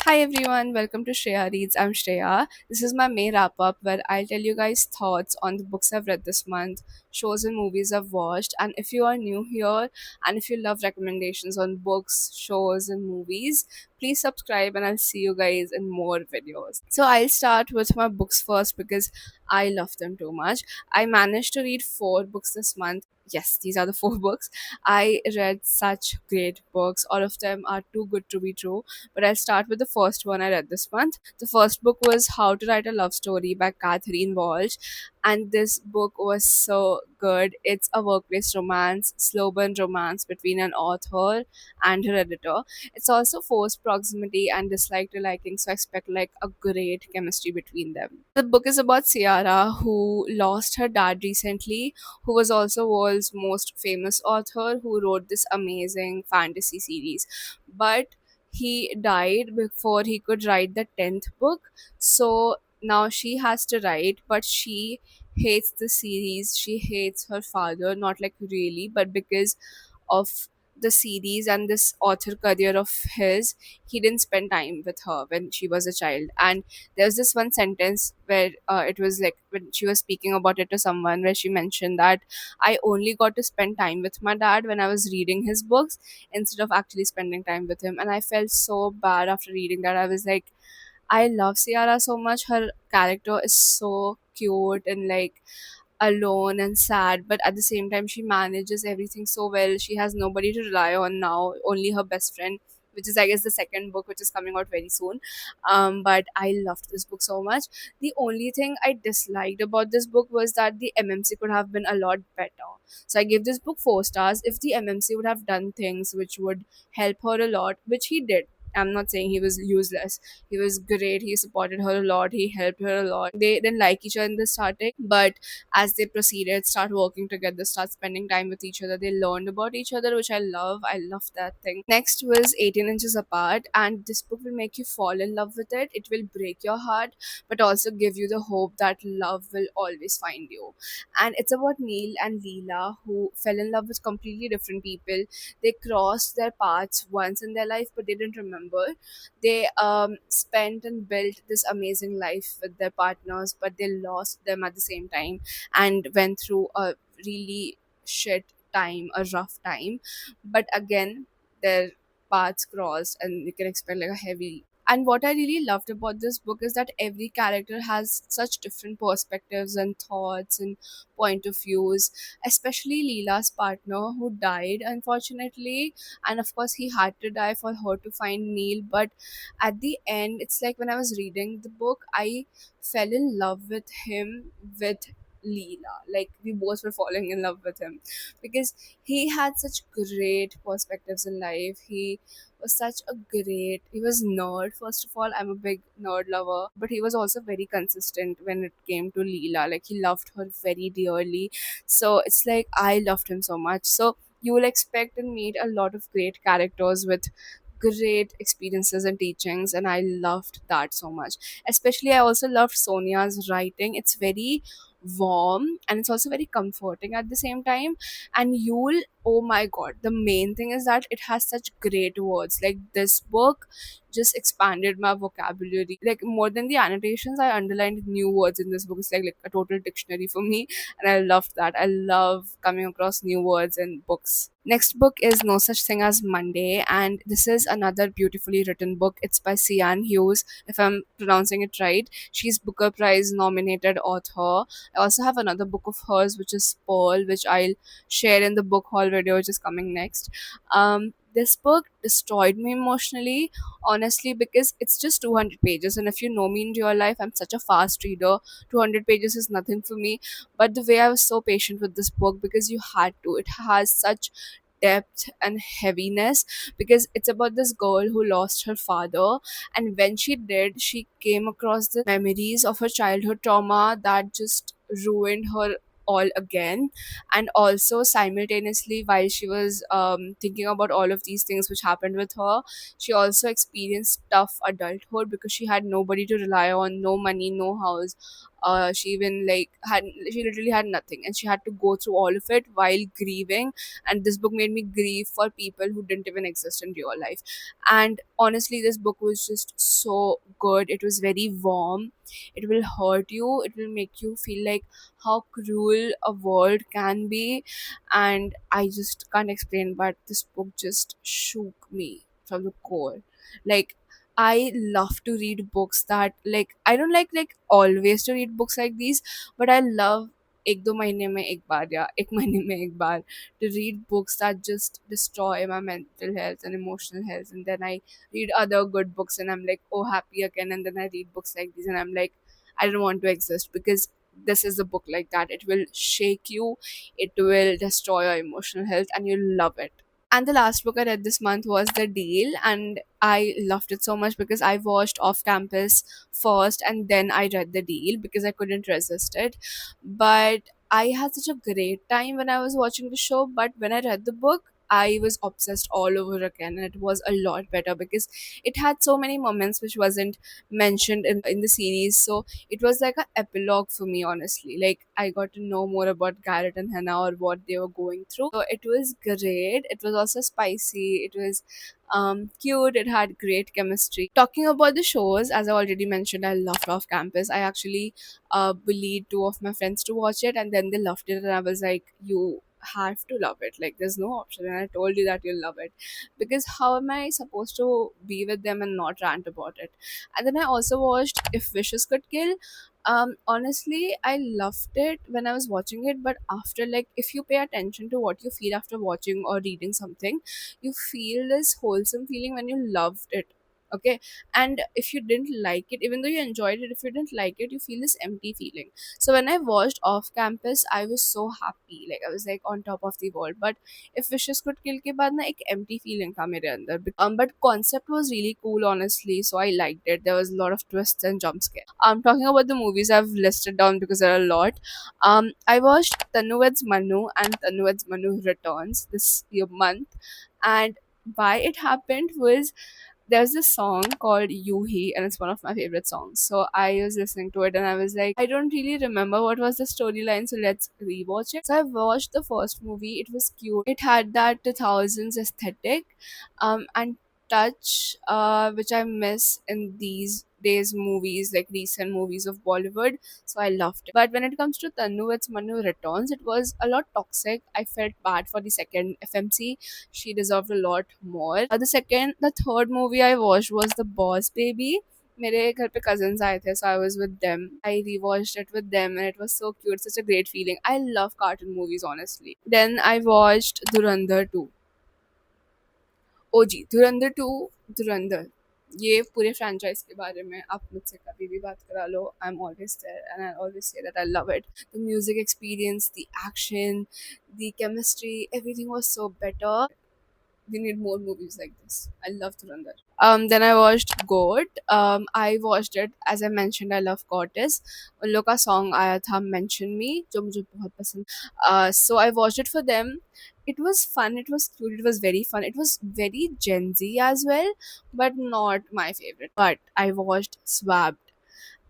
Hi everyone, welcome to Shreya Reads. I'm Shreya. This is my May wrap up where I'll tell you guys thoughts on the books I've read this month, shows and movies I've watched. And if you are new here and if you love recommendations on books, shows, and movies, please subscribe and I'll see you guys in more videos. So I'll start with my books first because I love them too much. I managed to read 4 books this month. Yes, these are the 4 books. I read such great books. All of them are too good to be true, but I'll start with the first one I read this month. The first book was How to Write a Love Story by Catherine Walsh, and this book was so good. It's a workplace romance, slow burn romance between an author and her editor. It's also forced proximity and dislike to liking, so I expect like a great chemistry between them. The book is about Ciara, who lost her dad recently, who was also world's most famous author who wrote this amazing fantasy series. But he died before he could write the 10th book. So now she has to write, but she hates the series. She hates her father, not like really, but because of the series and this author career of his, he didn't spend time with her when she was a child. And there's this one sentence where it was like when she was speaking about it to someone, where she mentioned that I only got to spend time with my dad when I was reading his books instead of actually spending time with him. And I felt so bad after reading that. I was like, I love Ciara so much. Her character is so cute and like alone and sad, but at the same time, she manages everything so well. She has nobody to rely on now, only her best friend, which is, I guess, the second book, which is coming out very soon. But I loved this book so much. The only thing I disliked about this book was that the MMC could have been a lot better. So I give this book 4 stars. If the MMC would have done things which would help her a lot, which he did. I'm not saying he was useless. He was great. He supported her a lot. He helped her a lot. They didn't like each other in the starting, but as they proceeded, start working together, start spending time with each other, they learned about each other, which I love that thing. Next was 18 Inches Apart, and this book will make you fall in love with it. It will break your heart, but also give you the hope that love will always find you. And it's about Neil and Leela, who fell in love with completely different people. They crossed their paths once in their life, but they didn't remember. They spent and built this amazing life with their partners, but they lost them at the same time and went through a really shit time, a rough time. But again, their paths crossed, and you can expect like a heavy. And what I really loved about this book is that every character has such different perspectives and thoughts and point of views, especially Leela's partner who died, unfortunately. And of course, he had to die for her to find Neil. But at the end, it's like when I was reading the book, I fell in love with him with Leela. Like we both were falling in love with him because he had such great perspectives in life. He was such a great, he was nerd. First of all, I'm a big nerd lover, but he was also very consistent when it came to Leela. Like he loved her very dearly. So it's like I loved him so much. So you will expect and meet a lot of great characters with great experiences and teachings, and I loved that so much. Especially I also loved Sonia's writing. It's very warm and it's also very comforting at the same time. And you'll, oh my god, the main thing is that it has such great words. Like this book just expanded my vocabulary. Like more than the annotations, I underlined new words in this book. It's like a total dictionary for me, and I loved that. I love coming across new words in books. Next book is No Such Thing as Monday, and this is another beautifully written book. It's by Sian Hughes, if I'm pronouncing it right. She's Booker Prize nominated author. I also have another book of hers, which is Pearl, which I'll share in the book haul video, which is coming next. This book destroyed me emotionally, honestly, because it's just 200 pages. And if you know me in real life, I'm such a fast reader. 200 pages is nothing for me. But the way I was so patient with this book, because you had to, it has such depth and heaviness, because it's about this girl who lost her father, and when she did, she came across the memories of her childhood trauma that just ruined her all again. And also simultaneously, while she was thinking about all of these things which happened with her, she also experienced tough adulthood because she had nobody to rely on, no money, no house, She even like had she literally had nothing, and she had to go through all of it while grieving. And this book made me grieve for people who didn't even exist in real life. And honestly, this book was just so good. It was very warm. It will hurt you. It will make you feel like how cruel a world can be. And I just can't explain, but this book just shook me from the core. Like, I love to read books that, like, I don't like always to read books like these, but I love एक दो महीने में एक बार या एक महीने में एक बार to read books that just destroy my mental health and emotional health. And then I read other good books and I'm like, oh, happy again. And then I read books like these and I'm like, I don't want to exist, because this is a book like that. It will shake you, it will destroy your emotional health, and you'll love it. And the last book I read this month was The Deal, and I loved it so much because I watched Off Campus first and then I read The Deal because I couldn't resist it. But I had such a great time when I was watching the show, but when I read the book, I was obsessed all over again, and it was a lot better because it had so many moments which wasn't mentioned in the series. So it was like an epilogue for me, honestly. Like, I got to know more about Garrett and Hannah or what they were going through. So it was great. It was also spicy. It was cute. It had great chemistry. Talking about the shows, as I already mentioned, I loved Off Campus. I actually bullied two of my friends to watch it, and then they loved it, and I was like, you have to love it. Like, there's no option. And I told you that you'll love it, because how am I supposed to be with them and not rant about it? And then I also watched If Wishes Could Kill. Honestly, I loved it when I was watching it, but after, like, if you pay attention to what you feel after watching or reading something, you feel this wholesome feeling when you loved it. Okay. And if you didn't like it, even though you enjoyed it, if you didn't like it, you feel this empty feeling. So when I watched Off Campus, I was so happy, like I was like on top of the world. But If Wishes Could Kill के बाद ना एक empty feeling था मेरे अंदर. But concept was really cool, honestly, so I liked it. There was a lot of twists and jump scares. Talking about the movies I've listed down because there are a lot. I watched Tanuved's Manu and Tanuved's Manu Returns this year month, and why it happened was there's this song called Yuhi, and it's one of my favorite songs. So I was listening to it and I was like, I don't really remember what was the storyline, so let's rewatch it. So I watched the first movie. It was cute. It had that 2000s aesthetic and touch, which I miss in these days movies, like recent movies of Bollywood. So I loved it. But when it comes to Tanu, it's Manu Returns, it was a lot toxic. I felt bad for the second FMC. She deserved a lot more. The third movie I watched was The Boss Baby. मेरे घर पे cousins आए थे, so I was with them. I rewatched it with them, and it was so cute, such a great feeling. I love cartoon movies, honestly. Then I watched Dhurandhar 2. ओ जी, धुरंधर 2, धुरंधर, ये पूरे franchise के बारे में आप मुझसे कभी भी बात करा लो, I am always there and I always say that I love it. The music experience, the action, the chemistry, everything was so better. We need more movies like this. I love Dhurandhar. Then I watched Goat. I watched it, as I mentioned, I love Goddess. उन लोग का song आया था Mention Me, जो मुझे बहुत पसंद. So I watched it for them. It was fun. It was cute. It was very fun. It was very Gen Z as well, but not my favorite. But I watched Swab,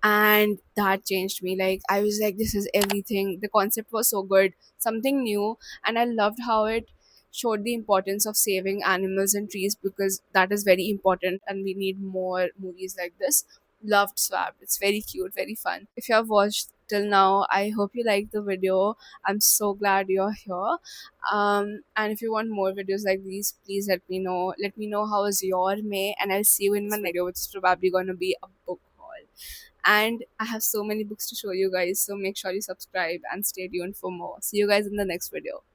and that changed me. Like, I was like, this is everything. The concept was so good, something new, and I loved how it showed the importance of saving animals and trees, because that is very important and we need more movies like this. Loved Swab. It's very cute, very fun. If you have watched till now, I hope you liked the video. I'm so glad you're here. And if you want more videos like these, please let me know. Let me know how was your May, and I'll see you in my next video, which is probably going to be a book haul. And I have so many books to show you guys, so make sure you subscribe and stay tuned for more. See you guys in the next video.